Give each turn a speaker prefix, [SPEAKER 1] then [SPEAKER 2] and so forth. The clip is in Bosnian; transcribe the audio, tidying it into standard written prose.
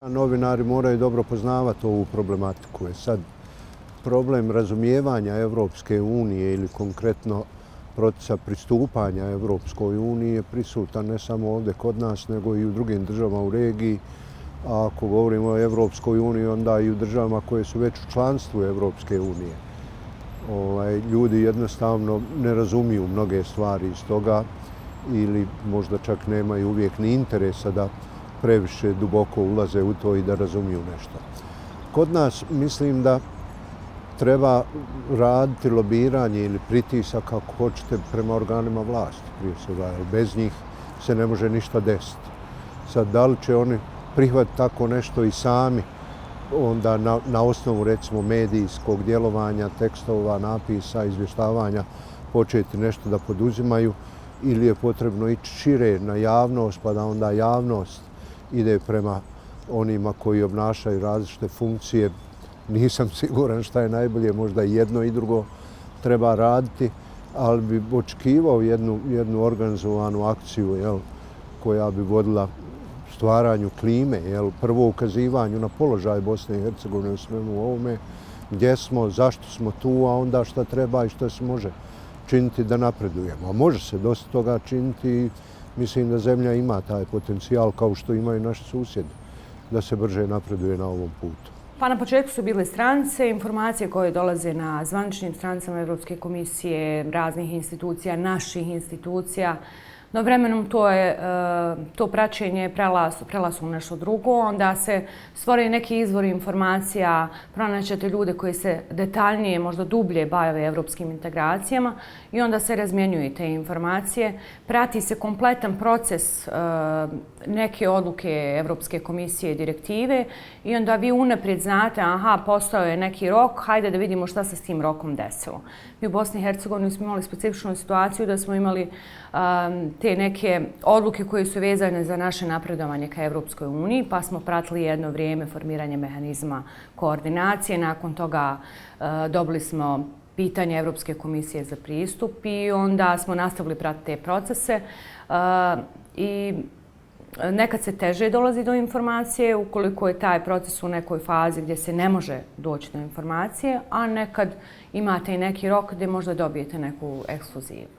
[SPEAKER 1] Novinari moraju dobro poznavati ovu problematiku. Sad, problem razumijevanja Evropske unije ili konkretno procesa pristupanja Evropskoj uniji je prisutan ne samo ovdje kod nas, nego i u drugim državama u regiji. A ako govorimo o Evropskoj uniji, onda i u državama koje su već u članstvu Evropske unije. Ljudi jednostavno ne razumiju mnoge stvari iz toga ili možda čak nemaju uvijek ni interesa da previše duboko ulaze u to i da razumiju nešto. Kod nas mislim da treba raditi lobiranje ili pritisak, kako hoćete, prema organima vlasti prije svega, jer bez njih se ne može ništa desiti. Sad, da li će oni prihvatiti tako nešto i sami, onda na osnovu recimo medijskog djelovanja, tekstova, napisa, izvještavanja početi nešto da poduzimaju, ili je potrebno ići šire na javnost, pa da onda javnost ide prema onima koji obnašaju različite funkcije. Nisam siguran šta je najbolje, možda i jedno i drugo treba raditi, ali bi očekivao jednu organizovanu akciju koja bi vodila stvaranju klime, prvo ukazivanju na položaj Bosne i Hercegovine u svemu ovome, gdje smo, zašto smo tu, a onda šta treba i što se može činiti da napredujemo. A može se dosta toga činiti i mislim da zemlja ima taj potencijal, kao što imaju naši susjedi, da se brže napreduje na ovom putu.
[SPEAKER 2] Pa na početku su bile stranice, informacije koje dolaze na zvaničnim stranicama Evropske komisije, raznih institucija, naših institucija. No vremenom to praćenje prelaslo u nešto drugo, onda se stvore neki izvori informacija, pronaćete ljude koji se detaljnije, možda dublje bave evropskim integracijama i onda se razmjenjuju te informacije. Prati se kompletan proces neke odluke Evropske komisije i direktive i onda vi unaprijed znate, aha, postao je neki rok, hajde da vidimo šta se s tim rokom desilo. Mi u Bosni i Hercegovini smo imali specifičnu situaciju da smo imali te neke odluke koje su vezane za naše napredovanje ka Evropskoj uniji, pa smo pratili jedno vrijeme formiranje mehanizma koordinacije. Nakon toga dobili smo pitanje Evropske komisije za pristup i onda smo nastavili pratiti te procese i nekad se teže dolazi do informacije ukoliko je taj proces u nekoj fazi gdje se ne može doći do informacije, a nekad imate i neki rok gdje možda dobijete neku ekskluzivu.